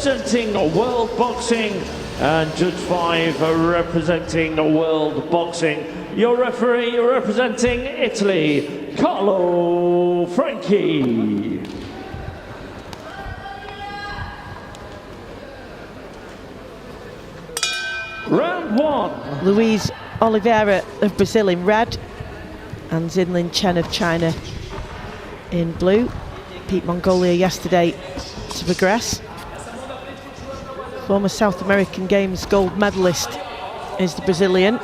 Representing World Boxing, and Judge 5 representing World Boxing. Your referee representing Italy, Carlo Franchi. Round 1. Luiz Oliveira of Brazil in red, and Chen of China in blue. Beat Mongolia yesterday to progress. Former South American Games gold medalist is the Brazilian.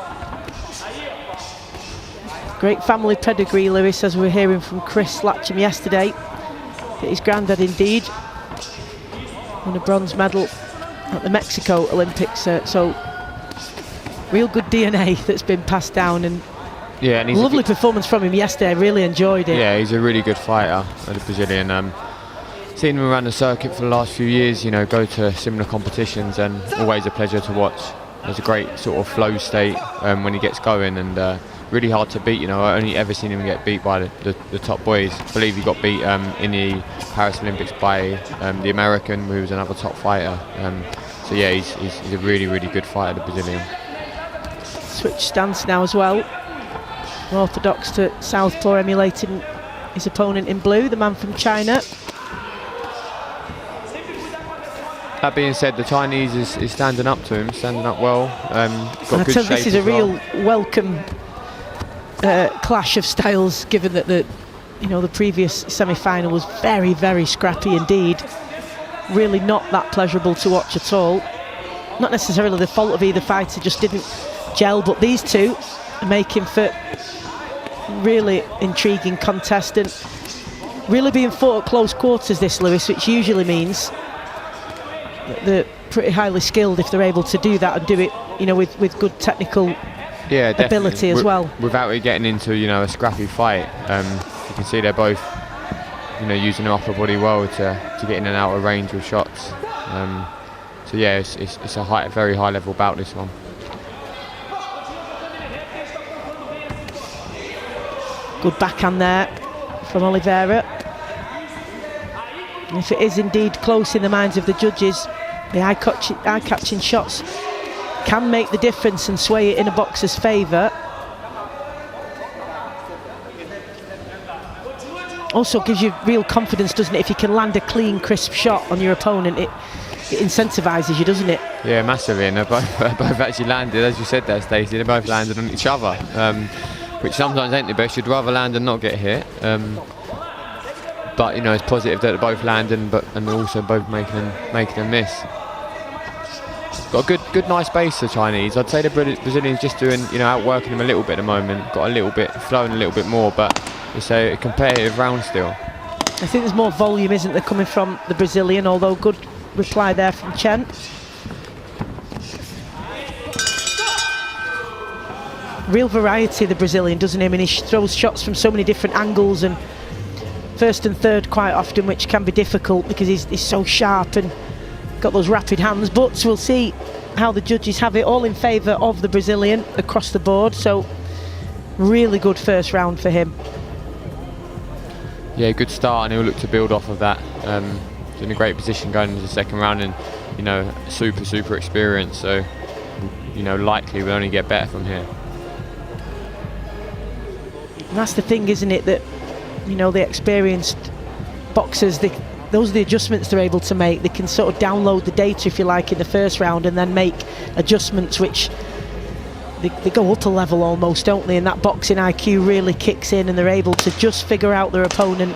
Great family pedigree, Lewis, as we were hearing from Chris Latcham yesterday. That his granddad indeed won a bronze medal at the Mexico Olympics, so real good DNA that's been passed down, and yeah, and lovely performance from him yesterday. I really enjoyed it. Yeah, he's a really good fighter, the Brazilian. Seen him around the circuit for the last few years, you know, go to similar competitions, and always a pleasure to watch. There's a great sort of flow state when he gets going, and really hard to beat. You know, I only ever seen him get beat by the top boys. I believe he got beat in the Paris Olympics by the American, who was another top fighter. So yeah, he's a really, really good fighter, the Brazilian. Switch stance now as well. Orthodox to southpaw, emulating his opponent in blue, the man from China. That being said, the Chinese is standing up to him, standing up well. Got good shape. This is a real welcome clash of styles, given that the previous semi-final was very, very scrappy indeed. Really not that pleasurable to watch at all. Not necessarily the fault of either fighter, just didn't gel, but these two are making for really intriguing contest, and really being fought at close quarters, this, Lewis, which usually means that they're pretty highly skilled if they're able to do that, and do it, with good technical ability as well. Without it getting into, a scrappy fight. You can see they're both, using their upper body well to get in and out of range with shots. So yeah, it's a very high level bout, this one. Good backhand there from Oliveira. And if it is indeed close in the minds of the judges, the eye-catching shots can make the difference and sway it in a boxer's favour. Also gives you real confidence, doesn't it? If you can land a clean, crisp shot on your opponent, it incentivises you, doesn't it? Yeah, massively, and they both actually landed, as you said there, Stacey, they both landed on each other, which sometimes ain't the best. You'd rather land and not get hit. But it's positive that they both landed, and also both making them miss. Got a good nice base, the Chinese. I'd say the Brazilians just doing, outworking them a little bit at the moment. Got a little bit, flowing a little bit more, but it's a competitive round still. I think there's more volume, isn't there, coming from the Brazilian, although good reply there from Chen. Real variety, the Brazilian, doesn't he? I mean, he throws shots from so many different angles, and first and third quite often, which can be difficult because he's so sharp and got those rapid hands. But we'll see how the judges have it, all in favour of the Brazilian across the board. So really good first round for him. Yeah, good start, and he'll look to build off of that. He's in a great position going into the second round, and super experienced. So likely we'll only get better from here. And that's the thing, isn't it, that the experienced boxers, those are the adjustments they're able to make. They can sort of download the data, if you like, in the first round, and then make adjustments which they go up a level almost, don't they? And that boxing IQ really kicks in, and they're able to just figure out their opponent.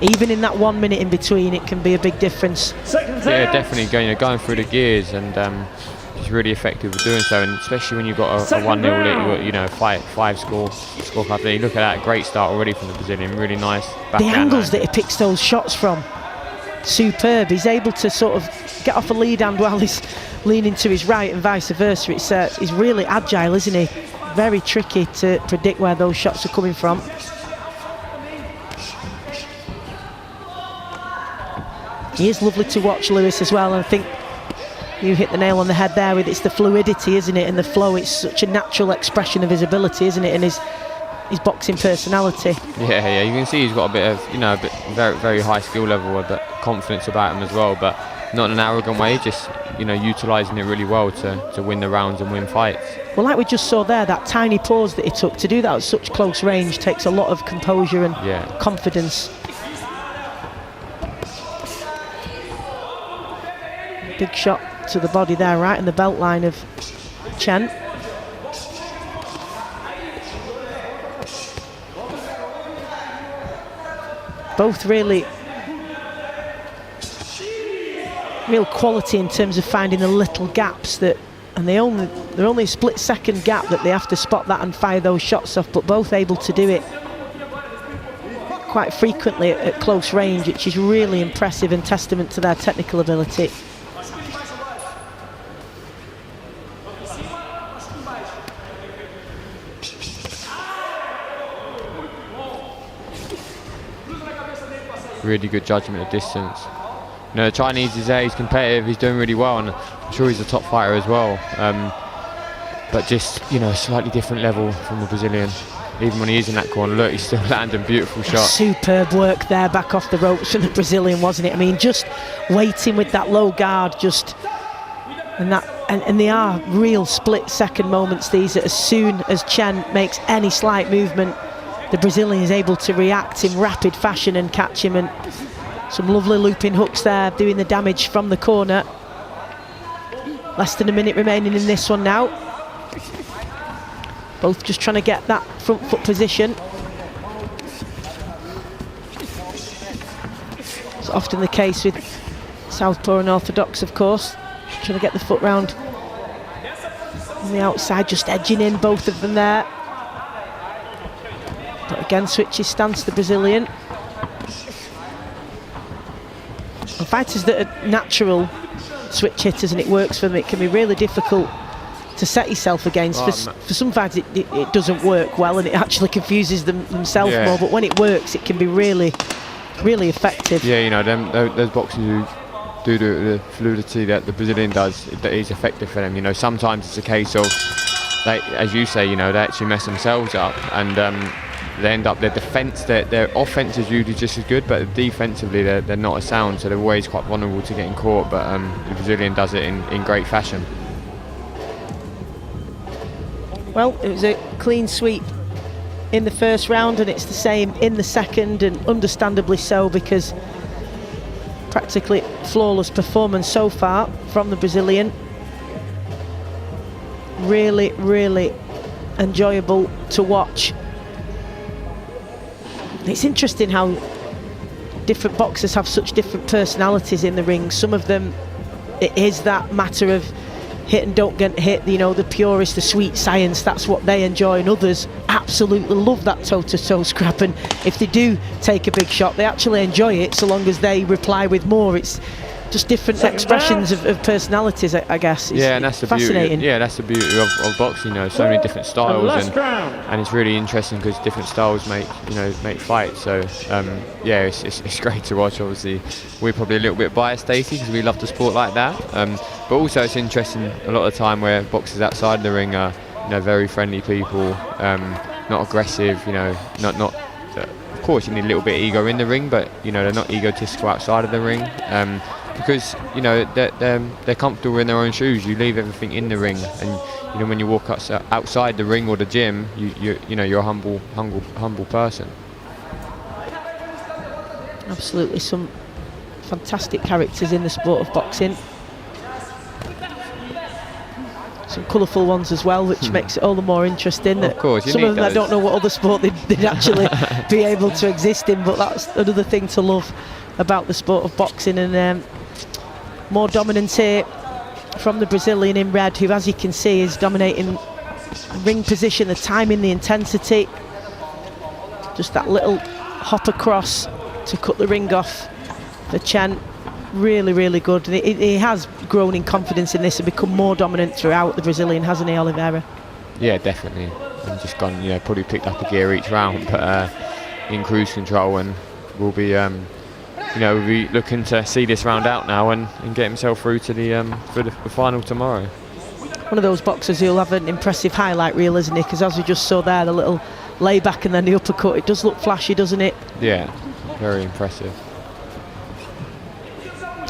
Even in that 1 minute in between, it can be a big difference. Yeah, definitely going through the gears, and it's really effective with doing so, and especially when you've got a 1-0 lead, five score card. You look at that, great start already from the Brazilian, really nice. The angles that he picks those shots from, superb. He's able to sort of get off a lead hand while he's leaning to his right, and vice versa. He's really agile, isn't he? Very tricky to predict where those shots are coming from. He is lovely to watch, Lewis, as well, and I think you hit the nail on the head there with it's the fluidity, isn't it, and the flow. It's such a natural expression of his ability, isn't it, and his boxing personality. Yeah, you can see he's got a bit of, very, very high skill level, a bit confidence about him as well, but not in an arrogant way, just utilising it really well to win the rounds and win fights. Well, like we just saw there, that tiny pause that he took to do that at such close range takes a lot of composure and confidence. Big shot to the body there, right in the belt line of Chen. Both really real quality in terms of finding the little gaps and they're only a split second gap that they have to spot that and fire those shots off, but both able to do it quite frequently at close range, which is really impressive and testament to their technical ability. Really good judgment of distance. The Chinese is there, he's competitive, he's doing really well, and I'm sure he's a top fighter as well. But just, a slightly different level from the Brazilian. Even when he is in that corner, look, he's still landing beautiful shots. Superb work there, back off the ropes from the Brazilian, wasn't it? I mean, just waiting with that low guard, and they are real split-second moments, these, that as soon as Chen makes any slight movement, the Brazilian is able to react in rapid fashion and catch him, and some lovely looping hooks there doing the damage from the corner. Less than a minute remaining in this one now. Both just trying to get that front foot position. It's often the case with southpaw and orthodox, of course. Trying to get the foot round on the outside, just edging in, both of them there. But again, switches stance, the Brazilian. And fighters that are natural switch hitters and it works for them, it can be really difficult to set yourself against. For some fighters it doesn't work well and it actually confuses themselves more, but when it works it can be really, really effective. Yeah, those boxers who do the fluidity that the Brazilian does, that is effective for them. Sometimes it's a case of, as you say, they actually mess themselves up and they end up, their defence, their offence is usually just as good, but defensively they're not as sound, so they're always quite vulnerable to getting caught, but the Brazilian does it in great fashion. Well, it was a clean sweep in the first round and it's the same in the second, and understandably so, because practically flawless performance so far from the Brazilian. Really, really enjoyable to watch. It's interesting how different boxers have such different personalities in the ring. Some of them, it is that matter of hit and don't get hit, the purest, the sweet science, that's what they enjoy, and others absolutely love that toe-to-toe scrap, and if they do take a big shot they actually enjoy it so long as they reply with more. It's just different expressions of personalities, I guess. It's and that's the fascinating. beauty. That's the beauty of boxing. So many different styles, and it's really interesting because different styles make fights. So it's great to watch. Obviously, we're probably a little bit biased, Stacey, because we love the sport like that. But also, it's interesting a lot of the time where boxers outside the ring are, very friendly people, not aggressive. Not. Of course, you need a little bit of ego in the ring, but they're not egotistical outside of the ring. Because they're comfortable in their own shoes. You leave everything in the ring, and when you walk outside the ring or the gym, you're a humble person. Absolutely, some fantastic characters in the sport of boxing. Some colourful ones as well, which makes it all the more interesting. Of course, some of them I don't know what other sport they'd actually be able to exist in, but that's another thing to love about the sport of boxing. And more dominance here from the Brazilian in red, who, as you can see, is dominating ring position, the timing, the intensity. Just that little hop across to cut the ring off for Chen. Really, really good. And he has grown in confidence in this and become more dominant throughout, the Brazilian, hasn't he, Oliveira? Yeah, definitely. And just gone, probably picked up a gear each round, but in cruise control, and we'll be we'll be looking to see this round out now and get himself through to the final tomorrow. One of those boxers who'll have an impressive highlight reel, isn't he? Because as we just saw there, the little layback and then the uppercut, it does look flashy, doesn't it? Yeah, very impressive.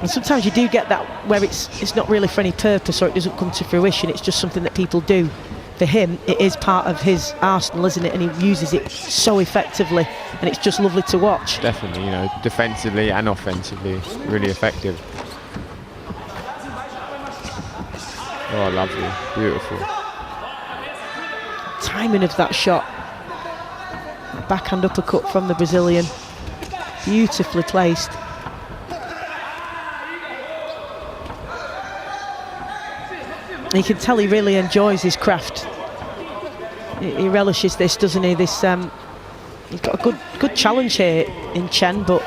And sometimes you do get that where it's not really for any purpose, or it doesn't come to fruition. It's just something that people do. For him, it is part of his arsenal, isn't it? And he uses it so effectively, and it's just lovely to watch. Definitely, you know, defensively and offensively, really effective. Oh, lovely, beautiful. Timing of that shot. Backhand uppercut from the Brazilian. Beautifully placed. You can tell he really enjoys his craft. He relishes this, doesn't he? This he's got a good challenge here in Chen, but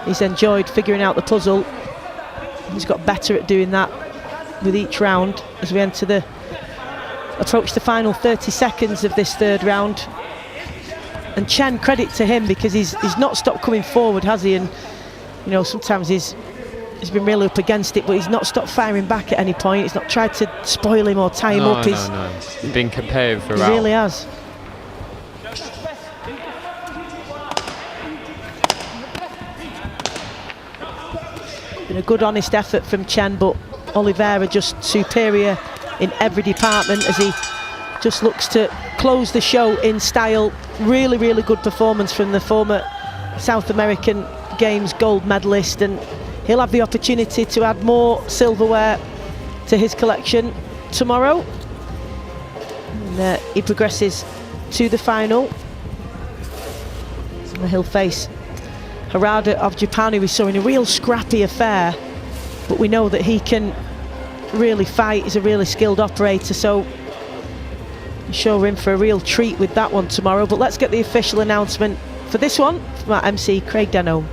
he's enjoyed figuring out the puzzle. He's got better at doing that with each round as we approach the final 30 seconds of this third round. And Chen, credit to him, because he's not stopped coming forward, has he? And you know, sometimes he's been really up against it, but he's not stopped firing back at any point. He's not tried to spoil him or tie him up. No. He's been competitive throughout. He really has. Been a good, honest effort from Chen, but Oliveira just superior in every department as he just looks to close the show in style. Really, really good performance from the former South American Games gold medalist, and he'll have the opportunity to add more silverware to his collection tomorrow. And he progresses to the final. And he'll face Harada of Japan, who we saw in a real scrappy affair, but we know that he can really fight. He's a really skilled operator, so I'm sure we're in for a real treat with that one tomorrow. But let's get the official announcement for this one from our MC Craig Denholm.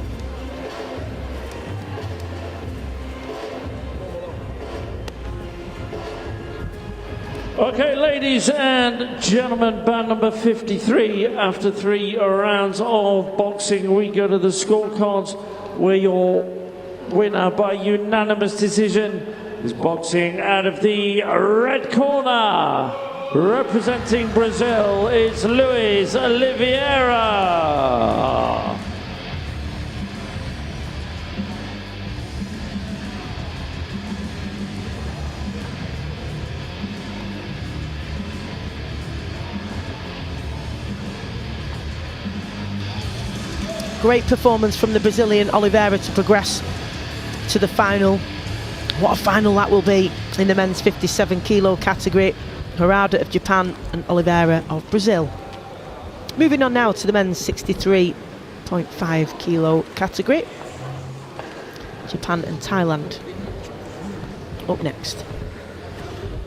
Okay, ladies and gentlemen, bout number 53. After 3 rounds of boxing, we go to the scorecards, where your winner by unanimous decision is boxing out of the red corner. Representing Brazil is Luiz Oliveira. Great performance from the Brazilian Oliveira to progress to the final. What a final that will be in the men's 57 kilo category. Harada of Japan and Oliveira of Brazil. Moving on now to the men's 63.5 kilo category. Japan and Thailand up next.